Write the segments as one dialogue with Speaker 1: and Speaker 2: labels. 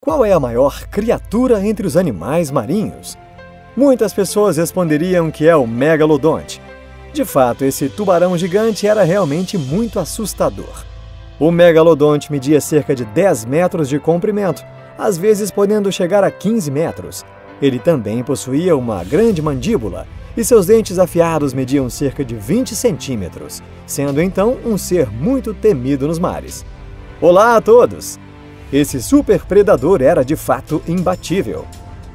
Speaker 1: Qual é a maior criatura entre os animais marinhos? Muitas pessoas responderiam que é o megalodonte. De fato, esse tubarão gigante era realmente muito assustador. O megalodonte media cerca de 10 metros de comprimento, às vezes podendo chegar a 15 metros. Ele também possuía uma grande mandíbula e seus dentes afiados mediam cerca de 20 centímetros, sendo então um ser muito temido nos mares. Olá a todos! Esse super predador era de fato imbatível.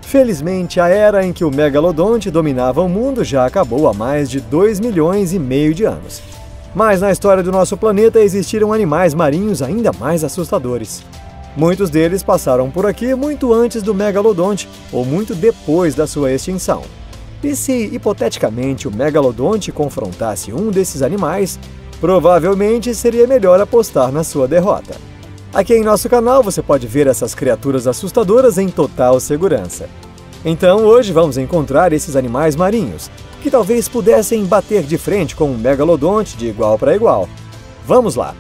Speaker 1: Felizmente, a era em que o megalodonte dominava o mundo já acabou há mais de 2,5 milhões de anos. Mas na história do nosso planeta existiram animais marinhos ainda mais assustadores. Muitos deles passaram por aqui muito antes do megalodonte ou muito depois da sua extinção. E se, hipoteticamente, o megalodonte confrontasse um desses animais, provavelmente seria melhor apostar na sua derrota. Aqui em nosso canal você pode ver essas criaturas assustadoras em total segurança. Então hoje vamos encontrar esses animais marinhos, que talvez pudessem bater de frente com um megalodonte de igual para igual. Vamos lá!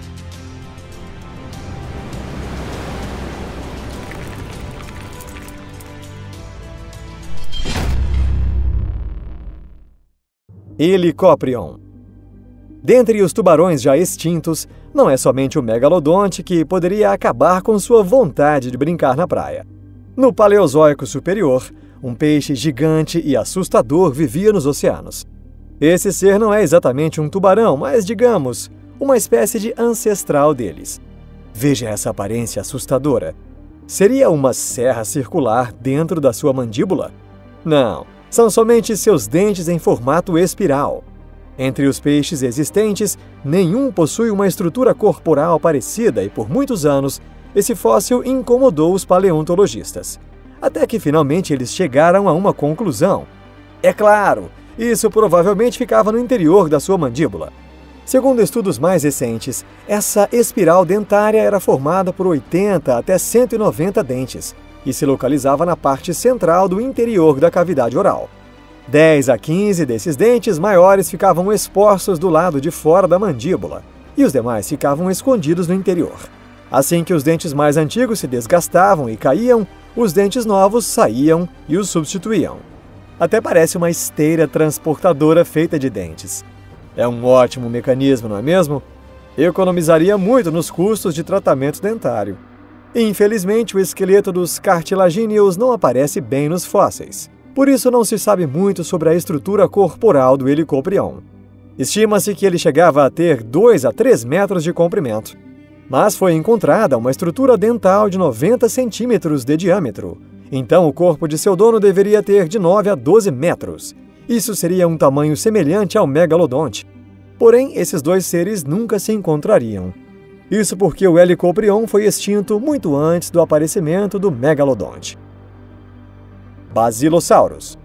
Speaker 1: Helicoprion. Dentre os tubarões já extintos, não é somente o megalodonte que poderia acabar com sua vontade de brincar na praia. No Paleozoico superior, um peixe gigante e assustador vivia nos oceanos. Esse ser não é exatamente um tubarão, mas, digamos, uma espécie de ancestral deles. Veja essa aparência assustadora. Seria uma serra circular dentro da sua mandíbula? Não, são somente seus dentes em formato espiral. Entre os peixes existentes, nenhum possui uma estrutura corporal parecida e, por muitos anos, esse fóssil incomodou os paleontologistas. Até que finalmente eles chegaram a uma conclusão. É claro, isso provavelmente ficava no interior da sua mandíbula. Segundo estudos mais recentes, essa espiral dentária era formada por 80 até 190 dentes e se localizava na parte central do interior da cavidade oral. 10 a 15 desses dentes maiores ficavam expostos do lado de fora da mandíbula, e os demais ficavam escondidos no interior. Assim que os dentes mais antigos se desgastavam e caíam, os dentes novos saíam e os substituíam. Até parece uma esteira transportadora feita de dentes. É um ótimo mecanismo, não é mesmo? Economizaria muito nos custos de tratamento dentário. Infelizmente, o esqueleto dos cartilagíneos não aparece bem nos fósseis. Por isso não se sabe muito sobre a estrutura corporal do Helicoprion. Estima-se que ele chegava a ter 2 a 3 metros de comprimento. Mas foi encontrada uma estrutura dental de 90 centímetros de diâmetro. Então o corpo de seu dono deveria ter de 9 a 12 metros. Isso seria um tamanho semelhante ao megalodonte. Porém, esses dois seres nunca se encontrariam. Isso porque o Helicoprion foi extinto muito antes do aparecimento do megalodonte. Basilossauros.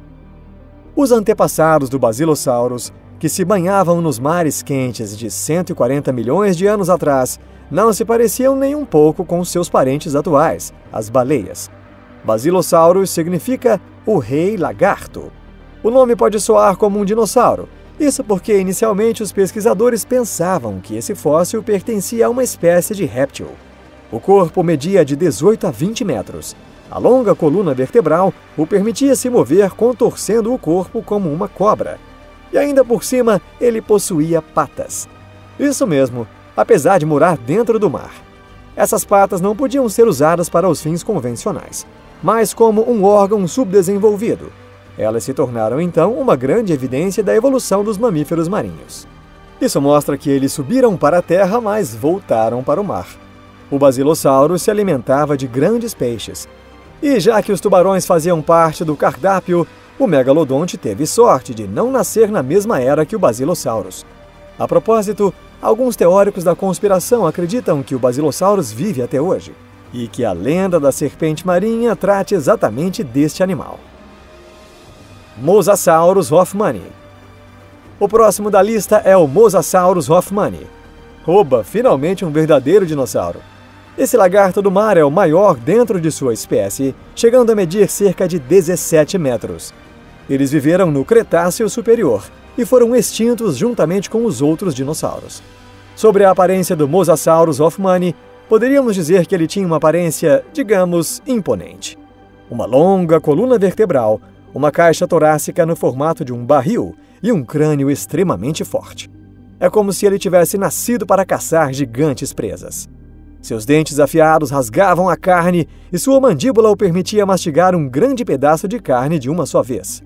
Speaker 1: Os antepassados do Basilossauros, que se banhavam nos mares quentes de 140 milhões de anos atrás, não se pareciam nem um pouco com seus parentes atuais, as baleias. Basilossauros significa o rei lagarto. O nome pode soar como um dinossauro, isso porque inicialmente os pesquisadores pensavam que esse fóssil pertencia a uma espécie de réptil. O corpo media de 18 a 20 metros. A longa coluna vertebral o permitia se mover contorcendo o corpo como uma cobra. E ainda por cima, ele possuía patas. Isso mesmo, apesar de morar dentro do mar. Essas patas não podiam ser usadas para os fins convencionais, mas como um órgão subdesenvolvido. Elas se tornaram então uma grande evidência da evolução dos mamíferos marinhos. Isso mostra que eles subiram para a terra, mas voltaram para o mar. O Basilossauro se alimentava de grandes peixes. E já que os tubarões faziam parte do cardápio, o megalodonte teve sorte de não nascer na mesma era que o Basilossauros. A propósito, alguns teóricos da conspiração acreditam que o Basilossauros vive até hoje, e que a lenda da serpente marinha trate exatamente deste animal. Mosasaurus hoffmanni. O próximo da lista é o Mosasaurus hoffmanni. Oba, finalmente um verdadeiro dinossauro! Esse lagarto do mar é o maior dentro de sua espécie, chegando a medir cerca de 17 metros. Eles viveram no Cretáceo Superior e foram extintos juntamente com os outros dinossauros. Sobre a aparência do Mosasaurus hoffmanni, Poderíamos dizer que ele tinha uma aparência, digamos, imponente. Uma longa coluna vertebral, uma caixa torácica no formato de um barril e um crânio extremamente forte. É como se ele tivesse nascido para caçar gigantes presas. Seus dentes afiados rasgavam a carne e sua mandíbula o permitia mastigar um grande pedaço de carne de uma só vez.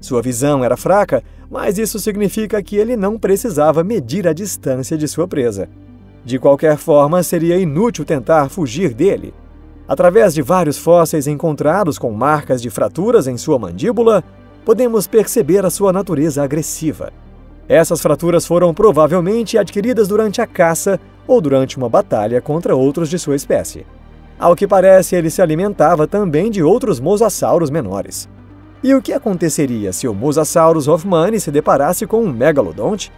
Speaker 1: Sua visão era fraca, mas isso significa que ele não precisava medir a distância de sua presa. De qualquer forma, seria inútil tentar fugir dele. Através de vários fósseis encontrados com marcas de fraturas em sua mandíbula, podemos perceber a sua natureza agressiva. Essas fraturas foram provavelmente adquiridas durante a caça ou durante uma batalha contra outros de sua espécie. Ao que parece, ele se alimentava também de outros mosassauros menores. E o que aconteceria se o Mosasaurus hoffmanni se deparasse com um megalodonte?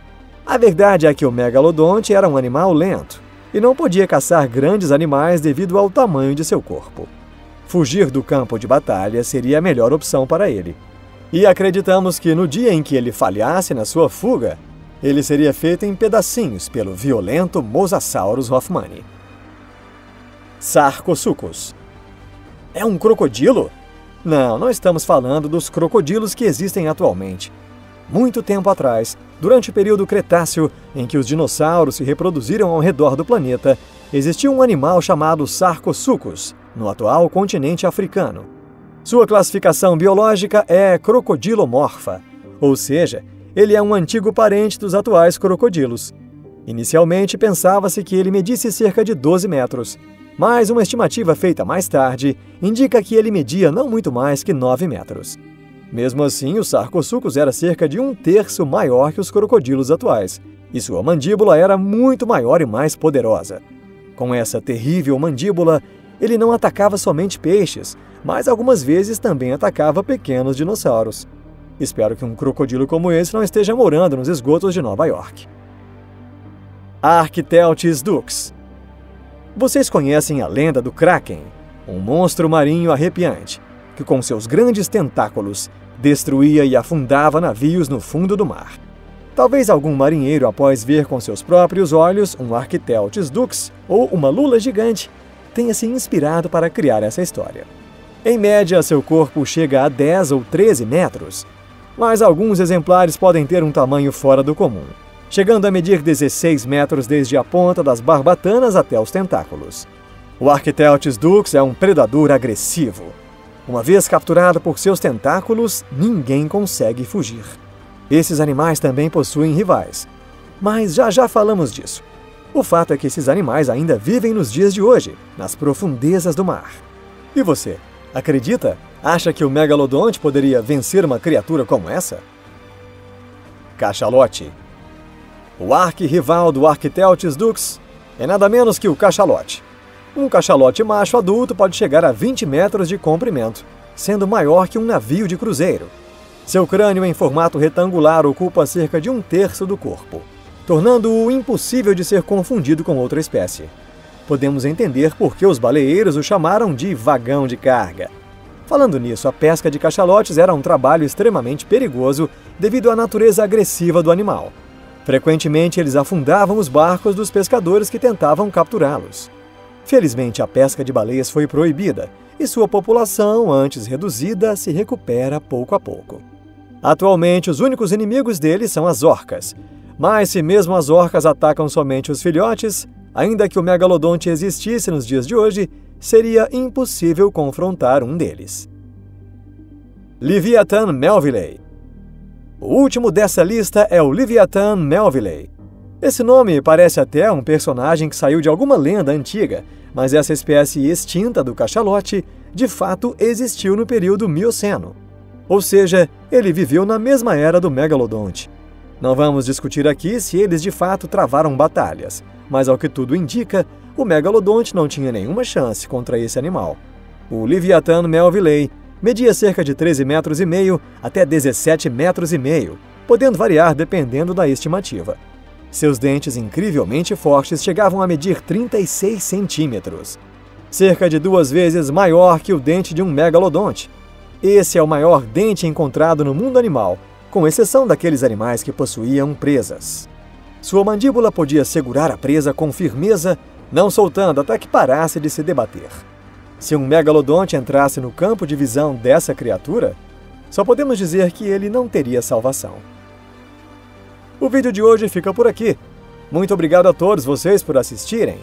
Speaker 1: A verdade é que o megalodonte era um animal lento e não podia caçar grandes animais devido ao tamanho de seu corpo. Fugir do campo de batalha seria a melhor opção para ele. E acreditamos que no dia em que ele falhasse na sua fuga, ele seria feito em pedacinhos pelo violento Mosasaurus hoffmanni. Sarcosuchus. É um crocodilo? Não estamos falando dos crocodilos que existem atualmente. Muito tempo atrás, durante o período Cretáceo, em que os dinossauros se reproduziram ao redor do planeta, existia um animal chamado Sarcosuchus, no atual continente africano. Sua classificação biológica é crocodilomorfa, ou seja, ele é um antigo parente dos atuais crocodilos. Inicialmente pensava-se que ele medisse cerca de 12 metros, mas uma estimativa feita mais tarde indica que ele media não muito mais que 9 metros. Mesmo assim, o Sarcosuchus era cerca de 1/3 maior que os crocodilos atuais, e sua mandíbula era muito maior e mais poderosa. Com essa terrível mandíbula, ele não atacava somente peixes, mas algumas vezes também atacava pequenos dinossauros. Espero que um crocodilo como esse não esteja morando nos esgotos de Nova York. Arctelchis dux. Vocês conhecem a lenda do Kraken, um monstro marinho arrepiante, que com seus grandes tentáculos destruía e afundava navios no fundo do mar. Talvez algum marinheiro, após ver com seus próprios olhos um Arctelchis dux ou uma lula gigante, tenha se inspirado para criar essa história. Em média, seu corpo chega a 10 ou 13 metros, mas alguns exemplares podem ter um tamanho fora do comum, chegando a medir 16 metros desde a ponta das barbatanas até os tentáculos. O Arctelchis dux é um predador agressivo. Uma vez capturado por seus tentáculos, ninguém consegue fugir. Esses animais também possuem rivais, mas já falamos disso. O fato é que esses animais ainda vivem nos dias de hoje, nas profundezas do mar. E você, acredita? Acha que o megalodonte poderia vencer uma criatura como essa? Cachalote. O arquirrival do Arctelchis dux é nada menos que o cachalote. Um cachalote macho adulto pode chegar a 20 metros de comprimento, sendo maior que um navio de cruzeiro. Seu crânio em formato retangular ocupa cerca de 1/3 do corpo, tornando-o impossível de ser confundido com outra espécie. Podemos entender por que os baleeiros o chamaram de vagão de carga. Falando nisso, a pesca de cachalotes era um trabalho extremamente perigoso devido à natureza agressiva do animal. Frequentemente, eles afundavam os barcos dos pescadores que tentavam capturá-los. Felizmente, a pesca de baleias foi proibida e sua população, antes reduzida, se recupera pouco a pouco. Atualmente, os únicos inimigos deles são as orcas. Mas se mesmo as orcas atacam somente os filhotes, ainda que o megalodonte existisse nos dias de hoje, seria impossível confrontar um deles. Leviathan melvillei. O último dessa lista é o Leviathan melvillei. Esse nome parece até um personagem que saiu de alguma lenda antiga, mas essa espécie extinta do cachalote de fato existiu no período Mioceno. Ou seja, ele viveu na mesma era do megalodonte. Não vamos discutir aqui se eles de fato travaram batalhas, mas ao que tudo indica, o megalodonte não tinha nenhuma chance contra esse animal. O Leviathan melvillei media cerca de 13,5 metros até 17,5 metros, podendo variar dependendo da estimativa. Seus dentes incrivelmente fortes chegavam a medir 36 centímetros, cerca de 2 vezes maior que o dente de um megalodonte. Esse é o maior dente encontrado no mundo animal, com exceção daqueles animais que possuíam presas. Sua mandíbula podia segurar a presa com firmeza não soltando até que parasse de se debater. Se um megalodonte entrasse no campo de visão dessa criatura, só podemos dizer que ele não teria salvação. O vídeo de hoje fica por aqui. Muito obrigado a todos vocês por assistirem.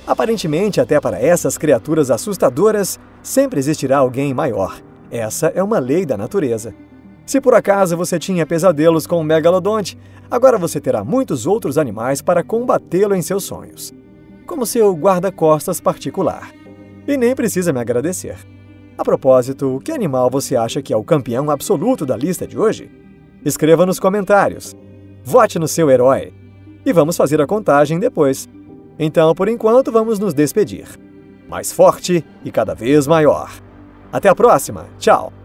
Speaker 1: Aparentemente, até para essas criaturas assustadoras, sempre existirá alguém maior. Essa é uma lei da natureza. Se por acaso você tinha pesadelos com o megalodonte, agora você terá muitos outros animais para combatê-lo em seus sonhos, como seu guarda-costas particular. E nem precisa me agradecer. A propósito, que animal você acha que é o campeão absoluto da lista de hoje? Escreva nos comentários. Vote no seu herói. E vamos fazer a contagem depois. Então, por enquanto, vamos nos despedir. Mais forte e cada vez maior. Até a próxima. Tchau!